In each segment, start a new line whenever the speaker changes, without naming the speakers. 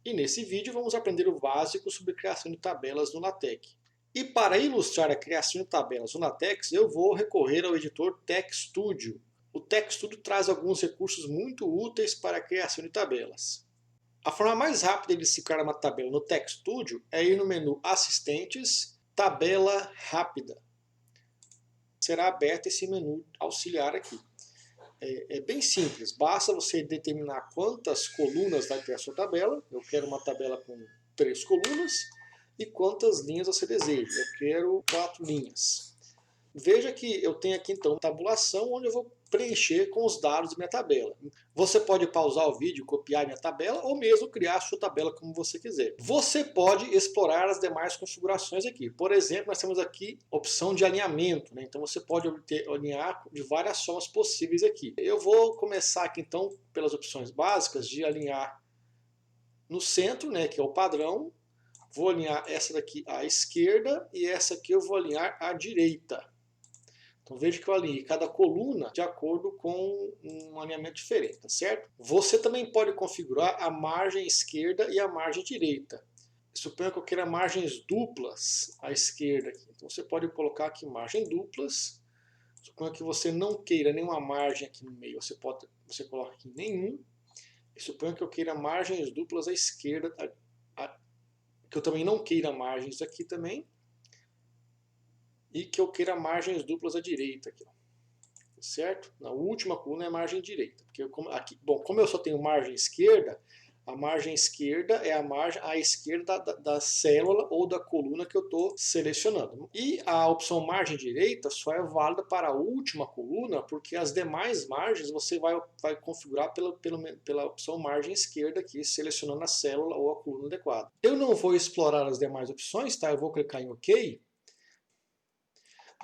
E nesse vídeo vamos aprender o básico sobre criação de tabelas no LaTeX. E para ilustrar a criação de tabelas no LaTeX, eu vou recorrer ao editor TeXStudio. O TeXStudio traz alguns recursos muito úteis para a criação de tabelas. A forma mais rápida de se criar uma tabela no TeXStudio é ir no menu Assistentes, Tabela Rápida. Será aberto esse menu auxiliar aqui. É bem simples, basta você determinar quantas colunas vai ter a sua tabela. Eu quero uma tabela com 3 colunas. E quantas linhas você deseja. Eu quero 4 linhas. Veja que eu tenho aqui então tabulação, onde eu vou preencher com os dados da minha tabela. Você pode pausar o vídeo, copiar minha tabela ou mesmo criar a sua tabela como você quiser. Você pode explorar as demais configurações aqui. Por exemplo, nós temos aqui a opção de alinhamento, né? Então você pode alinhar de várias formas possíveis aqui. Eu vou começar aqui então pelas opções básicas de alinhar no centro, né, que é o padrão. Vou alinhar essa daqui à esquerda e essa aqui eu vou alinhar à direita. Então veja que eu alinhei cada coluna de acordo com um alinhamento diferente, tá certo? Você também pode configurar a margem esquerda e a margem direita. Suponha que eu queira margens duplas à esquerda aqui. Então você pode colocar aqui margem duplas. Suponha que você não queira nenhuma margem aqui no meio, você coloca aqui nenhum. E suponha que eu queira margens duplas à esquerda, que eu também não queira margens aqui também. E que eu queira margens duplas à direita aqui, ó. Certo? Na última coluna é margem direita, porque como eu só tenho margem esquerda, a margem esquerda é a margem à esquerda da célula ou da coluna que eu estou selecionando. E a opção margem direita só é válida para a última coluna, porque as demais margens você vai configurar pela opção margem esquerda aqui, selecionando a célula ou a coluna adequada. Eu não vou explorar as demais opções, tá? Eu vou clicar em OK.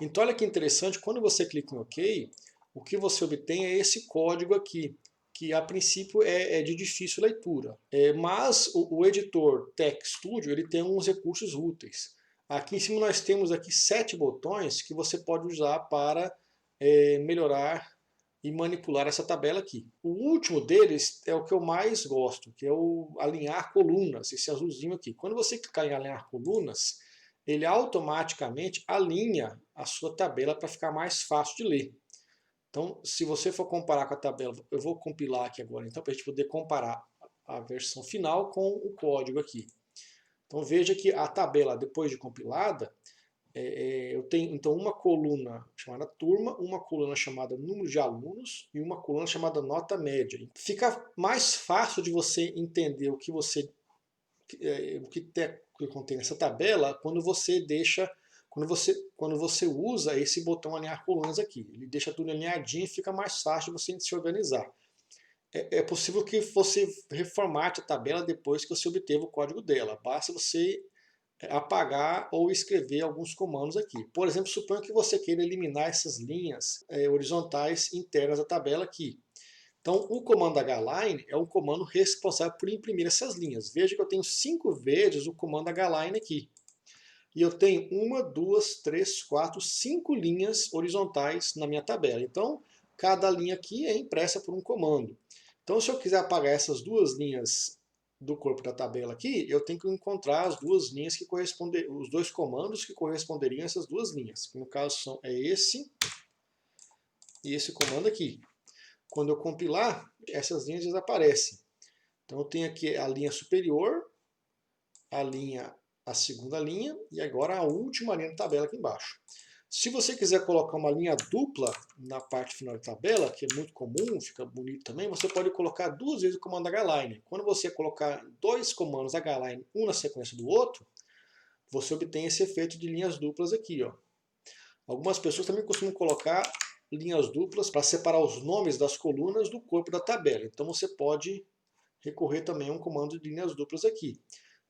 Então olha que interessante, quando você clica em OK, o que você obtém é esse código aqui, que a princípio é de difícil leitura. Mas o editor TeXStudio ele tem uns recursos úteis. Aqui em cima nós temos aqui 7 botões que você pode usar para melhorar e manipular essa tabela aqui. O último deles é o que eu mais gosto, que é o alinhar colunas, esse azulzinho aqui. Quando você clicar em alinhar colunas, ele automaticamente alinha a sua tabela para ficar mais fácil de ler. Então, se você for comparar com a tabela, eu vou compilar aqui agora, então, para a gente poder comparar a versão final com o código aqui. Então, veja que a tabela, depois de compilada, eu tenho então uma coluna chamada turma, uma coluna chamada número de alunos e uma coluna chamada nota média. Fica mais fácil de você entender o que contém essa tabela quando você usa esse botão alinhar colunas aqui. Ele deixa tudo alinhadinho e fica mais fácil de você se organizar. É possível que você reformate a tabela depois que você obteve o código dela. Basta você apagar ou escrever alguns comandos aqui. Por exemplo, suponha que você queira eliminar essas linhas horizontais internas da tabela aqui. Então, o comando hline é um comando responsável por imprimir essas linhas. Veja que eu tenho 5 vezes o comando hline aqui. E eu tenho 1, 2, 3, 4, 5 linhas horizontais na minha tabela. Então, cada linha aqui é impressa por um comando. Então, se eu quiser apagar essas 2 linhas do corpo da tabela aqui, eu tenho que encontrar as 2 linhas que correspondem, os 2 comandos que corresponderiam a essas 2 linhas. Que no caso é esse e esse comando aqui. Quando eu compilar, essas linhas desaparecem. Então eu tenho aqui a linha superior, a segunda linha e agora a última linha da tabela aqui embaixo. Se você quiser colocar uma linha dupla na parte final da tabela, que é muito comum, fica bonito também, você pode colocar 2 vezes o comando hline. Quando você colocar 2 comandos hline, um na sequência do outro, você obtém esse efeito de linhas duplas aqui, ó. Algumas pessoas também costumam colocar linhas duplas para separar os nomes das colunas do corpo da tabela. Então você pode recorrer também a um comando de linhas duplas aqui.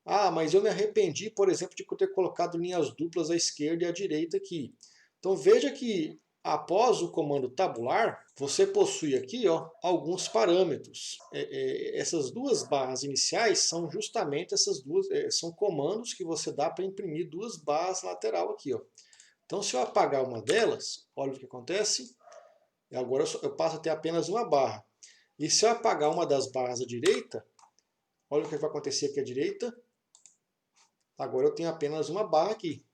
Ah, mas eu me arrependi, por exemplo, de ter colocado linhas duplas à esquerda e à direita aqui. Então veja que após o comando tabular, você possui aqui alguns parâmetros. Essas 2 barras iniciais são justamente essas são comandos que você dá para imprimir 2 barras lateral aqui, ó. Então, se eu apagar uma delas, olha o que acontece. Agora eu passo a ter apenas uma barra. E se eu apagar uma das barras à direita, Olha o que vai acontecer aqui à direita. Agora eu tenho apenas uma barra aqui.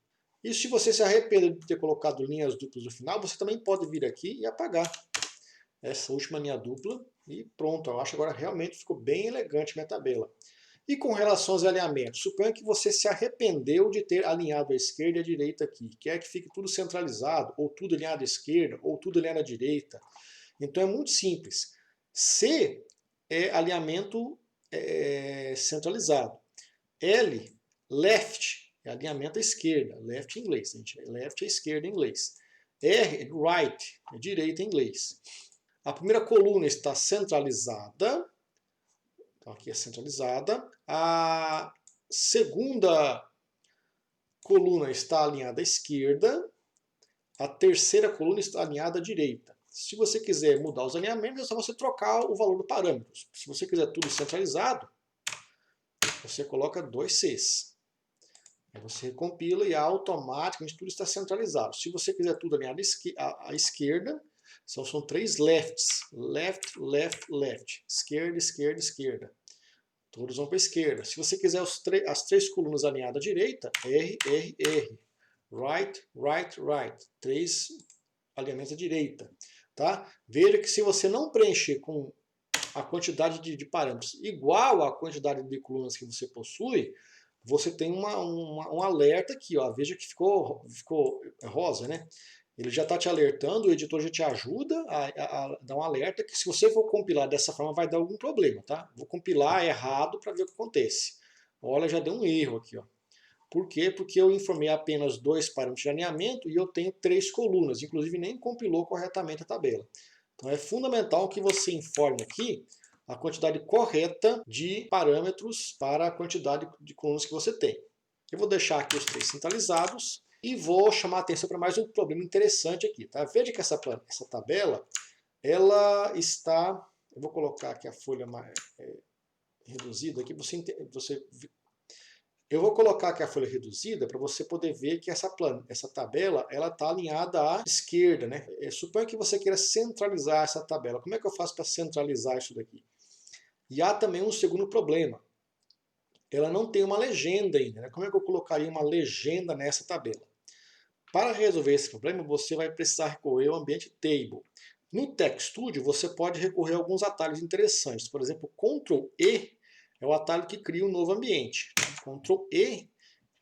E se você se arrepender de ter colocado linhas duplas no final, você também pode vir aqui e apagar essa última linha dupla. E pronto, eu acho que agora realmente ficou bem elegante a minha tabela. E com relação aos alinhamentos, suponha que você se arrependeu de ter alinhado a esquerda e a direita aqui. Quer que fique tudo centralizado, ou tudo alinhado à esquerda, ou tudo alinhado à direita. Então é muito simples. C é alinhamento centralizado. L, left, é alinhamento à esquerda. Left em inglês, gente. Left é esquerda em inglês. R, right, é direita em inglês. A primeira coluna está centralizada. Então aqui é centralizada. A segunda coluna está alinhada à esquerda. A terceira coluna está alinhada à direita. Se você quiser mudar os alinhamentos, é só você trocar o valor do parâmetro. Se você quiser tudo centralizado, você coloca 2 Cs. Aí você recompila e automaticamente tudo está centralizado. Se você quiser tudo alinhado à esquerda, são 3 lefts. Left, left, left. Esquerda, esquerda, esquerda. Todos vão para a esquerda. Se você quiser as 3 colunas alinhadas à direita, R, R, R. Right, right, right. 3 alinhamentos à direita. Tá? Veja que se você não preencher com a quantidade de parâmetros igual à quantidade de colunas que você possui, você tem um alerta aqui. Ó. Veja que ficou rosa, né? Ele já está te alertando, o editor já te ajuda a dar um alerta que se você for compilar dessa forma vai dar algum problema. Tá? Vou compilar errado para ver o que acontece. Olha, já deu um erro aqui. Ó. Por quê? Porque eu informei apenas 2 parâmetros de alinhamento e eu tenho 3 colunas. Inclusive nem compilou corretamente a tabela. Então é fundamental que você informe aqui a quantidade correta de parâmetros para a quantidade de colunas que você tem. Eu vou deixar aqui os 3 centralizados e vou chamar a atenção para mais um problema interessante aqui. Tá? Veja que essa tabela, ela está... Eu vou colocar aqui a folha mais reduzida. Aqui eu vou colocar aqui a folha reduzida para você poder ver que essa tabela está alinhada à esquerda. Né? Suponha que você queira centralizar essa tabela. Como é que eu faço para centralizar isso daqui? E há também um segundo problema. Ela não tem uma legenda ainda. Né? Como é que eu colocaria uma legenda nessa tabela? Para resolver esse problema, você vai precisar recorrer ao ambiente Table. No TechStudio, você pode recorrer a alguns atalhos interessantes. Por exemplo, Ctrl E é o atalho que cria um novo ambiente. Ctrl E,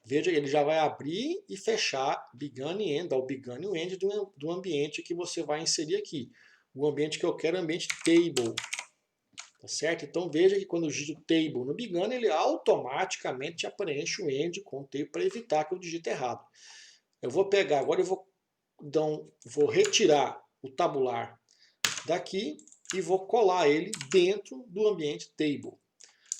veja, ele já vai abrir e fechar Begun e End, o Begun e o End do ambiente que você vai inserir aqui. O ambiente que eu quero é o ambiente Table. Tá certo? Então veja que quando eu digito Table no Begun, ele automaticamente preenche o End com o Table para evitar que eu digite errado. Eu vou pegar agora, vou retirar o tabular daqui e vou colar ele dentro do ambiente Table.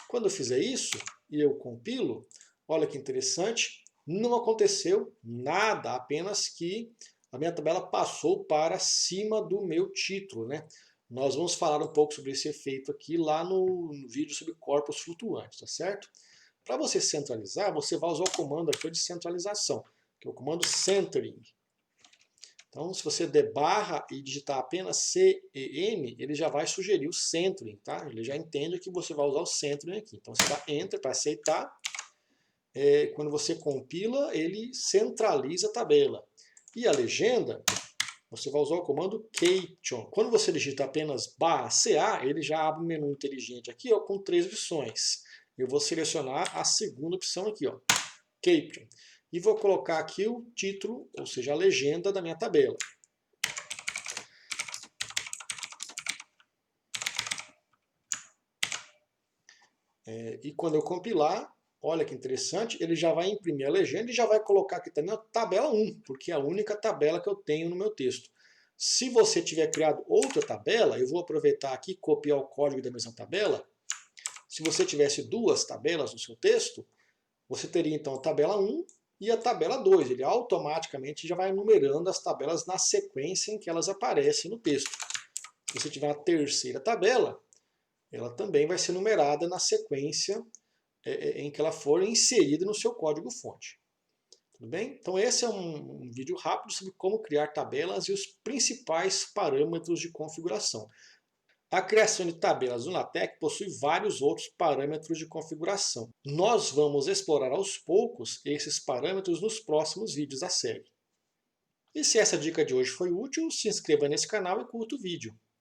Quando eu fizer isso e eu compilo, olha que interessante, não aconteceu nada, apenas que a minha tabela passou para cima do meu título. Né? Nós vamos falar um pouco sobre esse efeito aqui lá no vídeo sobre corpos flutuantes, tá certo? Para você centralizar, você vai usar o comando aqui de centralização, que é o comando centering. Então, se você der barra e digitar apenas CEN, ele já vai sugerir o centering, tá? Ele já entende que você vai usar o centering aqui. Então, você dá Enter para aceitar. Quando você compila, ele centraliza a tabela. E a legenda, você vai usar o comando Caption. Quando você digita apenas /CA, ele já abre um menu inteligente aqui ó, com 3 opções. Eu vou selecionar a segunda opção aqui, ó, Caption. E vou colocar aqui o título, ou seja, a legenda da minha tabela. E quando eu compilar, olha que interessante, ele já vai imprimir a legenda e já vai colocar aqui também a tabela 1, porque é a única tabela que eu tenho no meu texto. Se você tiver criado outra tabela, eu vou aproveitar aqui e copiar o código da mesma tabela. Se você tivesse 2 tabelas no seu texto, você teria então a tabela 1 e a tabela 2. Ele automaticamente já vai numerando as tabelas na sequência em que elas aparecem no texto. Se você tiver a terceira tabela, ela também vai ser numerada na sequência em que ela for inserida no seu código-fonte. Tudo bem? Então esse é um vídeo rápido sobre como criar tabelas e os principais parâmetros de configuração. A criação de tabelas no LaTeX possui vários outros parâmetros de configuração. Nós vamos explorar aos poucos esses parâmetros nos próximos vídeos da série. E se essa dica de hoje foi útil, se inscreva nesse canal e curta o vídeo.